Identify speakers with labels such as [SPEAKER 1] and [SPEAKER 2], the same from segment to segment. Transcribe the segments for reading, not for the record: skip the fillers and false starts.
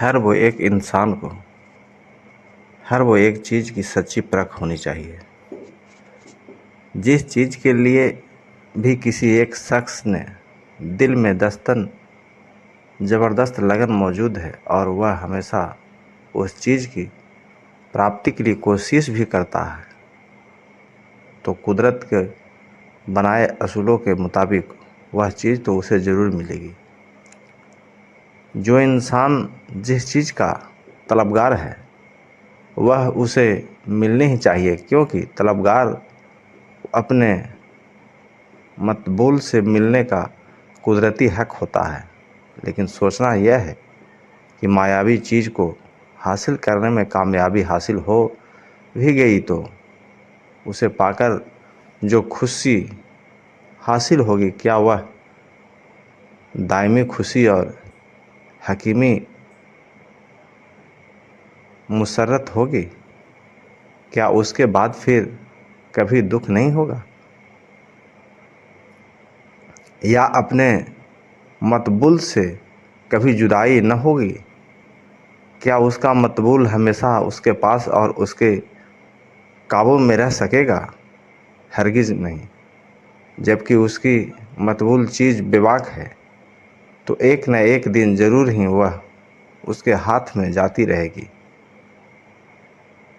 [SPEAKER 1] हर वो एक इंसान को हर वो एक चीज़ की सच्ची परख होनी चाहिए। जिस चीज़ के लिए भी किसी एक शख्स ने दिल में दस्तन ज़बरदस्त लगन मौजूद है और वह हमेशा उस चीज़ की प्राप्ति के लिए कोशिश भी करता है, तो कुदरत के बनाए असूलों के मुताबिक वह चीज़ तो उसे ज़रूर मिलेगी। जो इंसान जिस चीज़ का तलबगार है वह उसे मिलनी ही चाहिए, क्योंकि तलबगार अपने मतबूल से मिलने का कुदरती हक होता है। लेकिन सोचना यह है कि मायावी चीज़ को हासिल करने में कामयाबी हासिल हो भी गई तो उसे पाकर जो खुशी हासिल होगी, क्या वह दायमी खुशी और हकीमी मुसर्रत होगी? क्या उसके बाद फिर कभी दुख नहीं होगा या अपने मतबूल से कभी जुदाई न होगी? क्या उसका मतबूल हमेशा उसके पास और उसके काबू में रह सकेगा? हरगिज़ नहीं। जबकि उसकी मतबूल चीज़ बेबाक है, तो एक न एक दिन ज़रूर ही वह उसके हाथ में जाती रहेगी।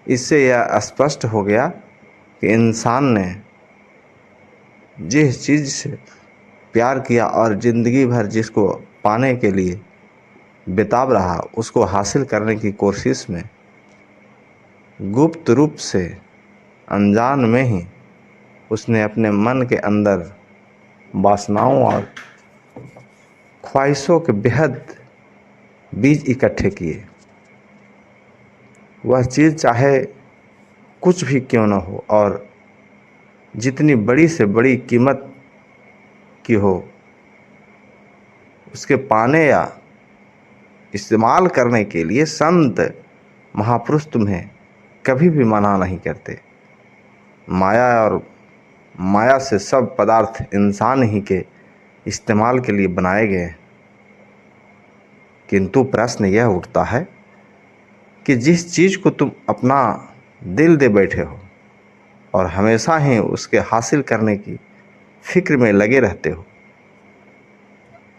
[SPEAKER 1] इससे यह स्पष्ट हो गया कि इंसान ने जिस चीज़ से प्यार किया और ज़िंदगी भर जिसको पाने के लिए बेताब रहा, उसको हासिल करने की कोशिश में गुप्त रूप से, अनजान में ही उसने अपने मन के अंदर वासनाओं और ख्वाहिशों के बेहद बीज इकट्ठे किए। वह चीज़ चाहे कुछ भी क्यों न हो और जितनी बड़ी से बड़ी कीमत की हो, उसके पाने या इस्तेमाल करने के लिए संत महापुरुष तुम्हें कभी भी मना नहीं करते। माया से सब पदार्थ इंसान ही के इस्तेमाल के लिए बनाए गए हैं। किंतु प्रश्न यह उठता है कि जिस चीज़ को तुम अपना दिल दे बैठे हो और हमेशा ही उसके हासिल करने की फिक्र में लगे रहते हो,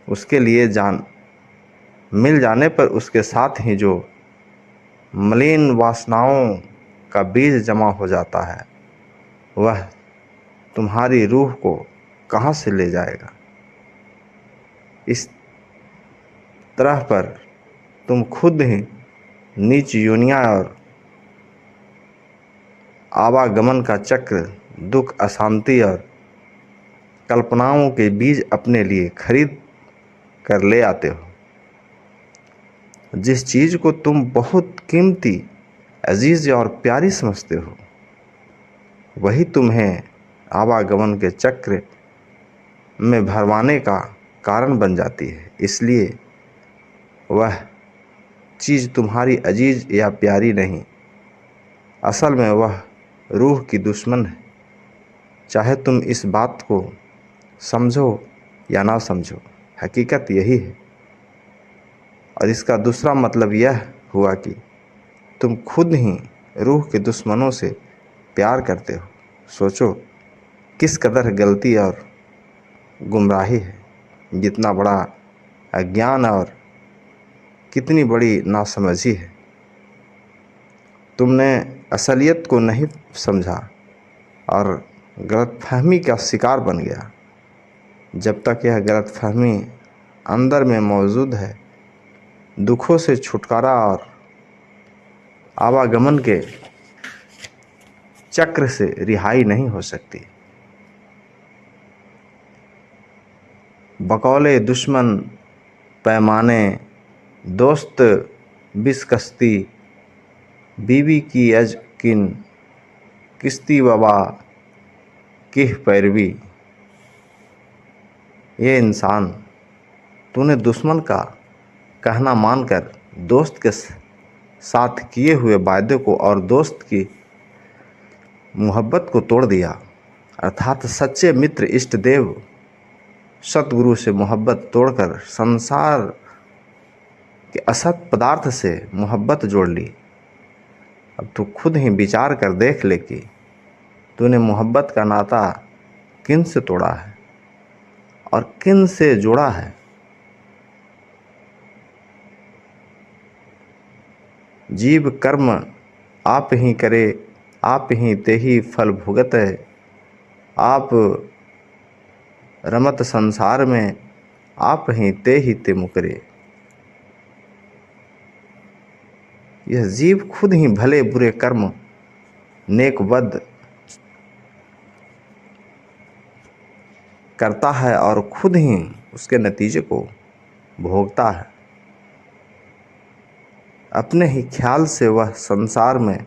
[SPEAKER 1] उसके लिए मिल जाने पर उसके साथ ही जो मलिन वासनाओं का बीज जमा हो जाता है, वह तुम्हारी रूह को कहाँ से ले जाएगा? इस तरह पर तुम खुद ही नीच योनियां और आवागमन का चक्र, दुख, अशांति और कल्पनाओं के बीज अपने लिए खरीद कर ले आते हो। जिस चीज़ को तुम बहुत कीमती, अजीज और प्यारी समझते हो, वही तुम्हें आवागमन के चक्र में भरवाने का कारण बन जाती है। इसलिए वह चीज़ तुम्हारी अजीज या प्यारी नहीं, असल में वह रूह की दुश्मन है। चाहे तुम इस बात को समझो या ना समझो, हकीकत यही है। और इसका दूसरा मतलब यह हुआ कि तुम खुद ही रूह के दुश्मनों से प्यार करते हो। सोचो किस कदर गलती और गुमराही है, जितना बड़ा अज्ञान और कितनी बड़ी नासमझी है। तुमने असलियत को नहीं समझा और गलतफहमी का शिकार बन गया। जब तक यह गलतफहमी अंदर में मौजूद है, दुखों से छुटकारा और आवागमन के चक्र से रिहाई नहीं हो सकती। बकौले दुश्मन पैमाने, दोस्त बिसकस्ती, बीवी की अजकिन किस्ती वबा किह पैरवी। ये इंसान, तूने दुश्मन का कहना मानकर दोस्त के साथ किए हुए वादे को और दोस्त की मोहब्बत को तोड़ दिया। अर्थात सच्चे मित्र, इष्ट देव, सतगुरु से मोहब्बत तोड़कर संसार कि असत पदार्थ से मोहब्बत जोड़ ली। अब तू खुद ही विचार कर देख ले कि तूने मोहब्बत का नाता किन से तोड़ा है और किन से जोड़ा है। जीव कर्म आप ही करे, आप ही ते ही फल भुगत है। आप रमत संसार में, आप ही ते मुकरे। यह जीव खुद ही भले बुरे कर्म नेक बद करता है और खुद ही उसके नतीजे को भोगता है। अपने ही ख्याल से वह संसार में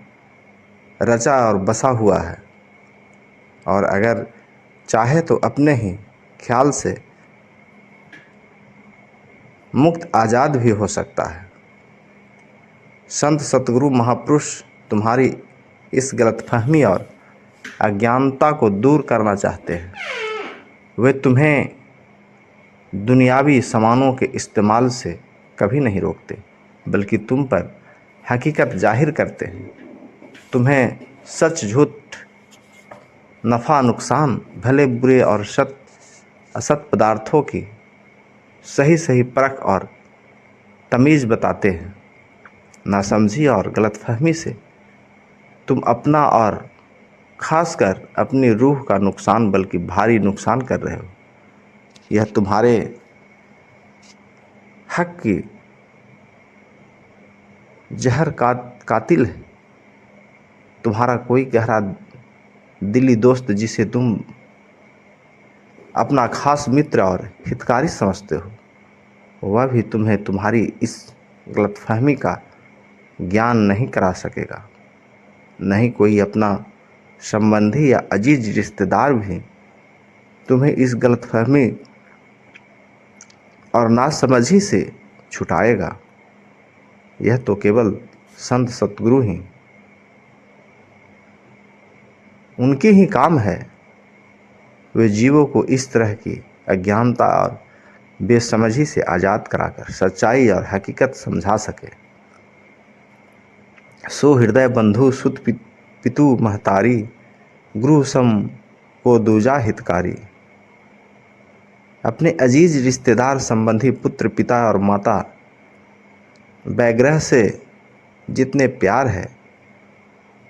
[SPEAKER 1] रचा और बसा हुआ है और अगर चाहे तो अपने ही ख्याल से मुक्त आज़ाद भी हो सकता है। संत सतगुरु महापुरुष तुम्हारी इस गलतफहमी और अज्ञानता को दूर करना चाहते हैं। वे तुम्हें दुनियावी सामानों के इस्तेमाल से कभी नहीं रोकते, बल्कि तुम पर हकीकत जाहिर करते हैं। तुम्हें सच झूठ, नफ़ा नुकसान, भले बुरे और असत पदार्थों की सही सही परख और तमीज़ बताते हैं। नासमझी और गलतफहमी से तुम अपना और खासकर अपनी रूह का नुकसान, बल्कि भारी नुकसान कर रहे हो। यह तुम्हारे हक की जहर कातिल है। तुम्हारा कोई गहरा दिली दोस्त जिसे तुम अपना खास मित्र और हितकारी समझते हो, वह भी तुम्हें तुम्हारी इस गलतफहमी का ज्ञान नहीं करा सकेगा। नहीं कोई अपना संबंधी या अजीज रिश्तेदार भी तुम्हें इस गलतफहमी और नासमझी से छुटाएगा। यह तो केवल संत सतगुरु ही, उनके ही काम है। वे जीवों को इस तरह की अज्ञानता और बेसमझी से आज़ाद कराकर सच्चाई और हकीकत समझा सके। सो हृदय बंधु सुत पितु महतारी, गुरु सम को दूजा हितकारी। अपने अजीज रिश्तेदार, संबंधी, पुत्र, पिता और माता वैग्रह से जितने प्यार है,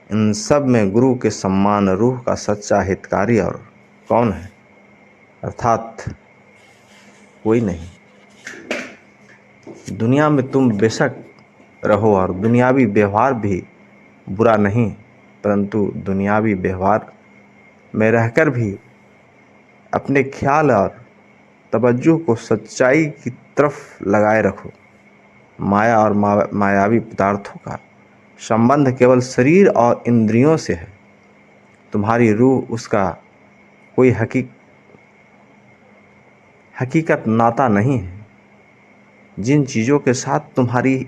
[SPEAKER 1] इन सब में गुरु के सम्मान, रूह का सच्चा हितकारी और कौन है? अर्थात कोई नहीं। दुनिया में तुम बेशक रहो और दुनियावी व्यवहार भी बुरा नहीं, परंतु दुनियावी व्यवहार में रहकर भी अपने ख्याल और तवज्जो को सच्चाई की तरफ लगाए रखो। माया और मायावी पदार्थों का संबंध केवल शरीर और इंद्रियों से है। तुम्हारी रूह उसका कोई हकीकत नाता नहीं है। जिन चीज़ों के साथ तुम्हारी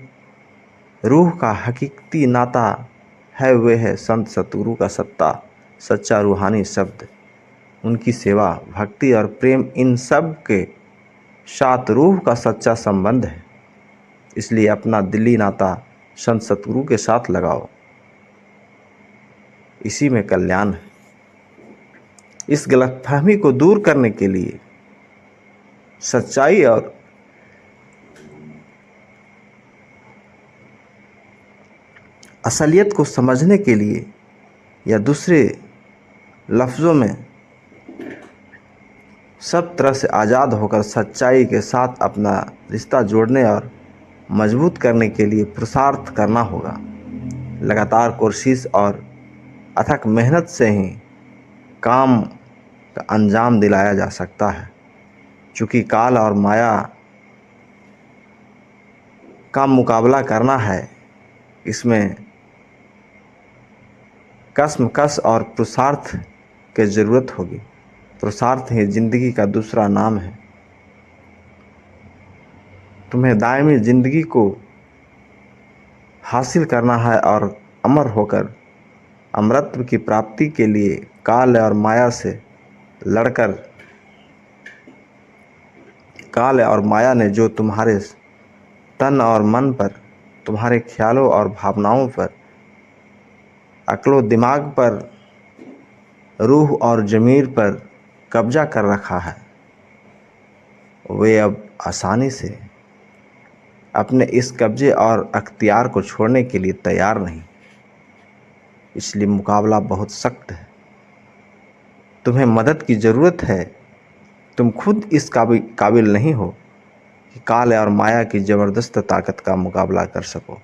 [SPEAKER 1] रूह का हकीकती नाता है, वे है संत सतगुरु का सच्चा रूहानी शब्द, उनकी सेवा, भक्ति और प्रेम। इन सब के साथ रूह का सच्चा संबंध है। इसलिए अपना दिली नाता संत सतगुरु के साथ लगाओ, इसी में कल्याण है। इस गलतफहमी को दूर करने के लिए, सच्चाई और असलियत को समझने के लिए, या दूसरे लफ्ज़ों में सब तरह से आज़ाद होकर सच्चाई के साथ अपना रिश्ता जोड़ने और मजबूत करने के लिए पुरुषार्थ करना होगा। लगातार कोशिश और अथक मेहनत से ही काम का अंजाम दिलाया जा सकता है। चूँकि काल और माया का मुकाबला करना है, इसमें कसमकस और पुरुषार्थ की ज़रूरत होगी। पुरुषार्थ ही ज़िंदगी का दूसरा नाम है। तुम्हें दायमी ज़िंदगी को हासिल करना है और अमर होकर अमरत्व की प्राप्ति के लिए काल और माया से लड़कर, काल और माया ने जो तुम्हारे तन और मन पर, तुम्हारे ख्यालों और भावनाओं पर, अक्लो दिमाग पर, रूह और ज़मीर पर कब्जा कर रखा है। वे अब आसानी से अपने इस कब्जे और अख्तियार को छोड़ने के लिए तैयार नहीं। इसलिए मुकाबला बहुत सख्त है। तुम्हें मदद की ज़रूरत है। तुम खुद इस काबिल नहीं हो कि काल और माया की ज़बरदस्त ताकत का मुकाबला कर सको।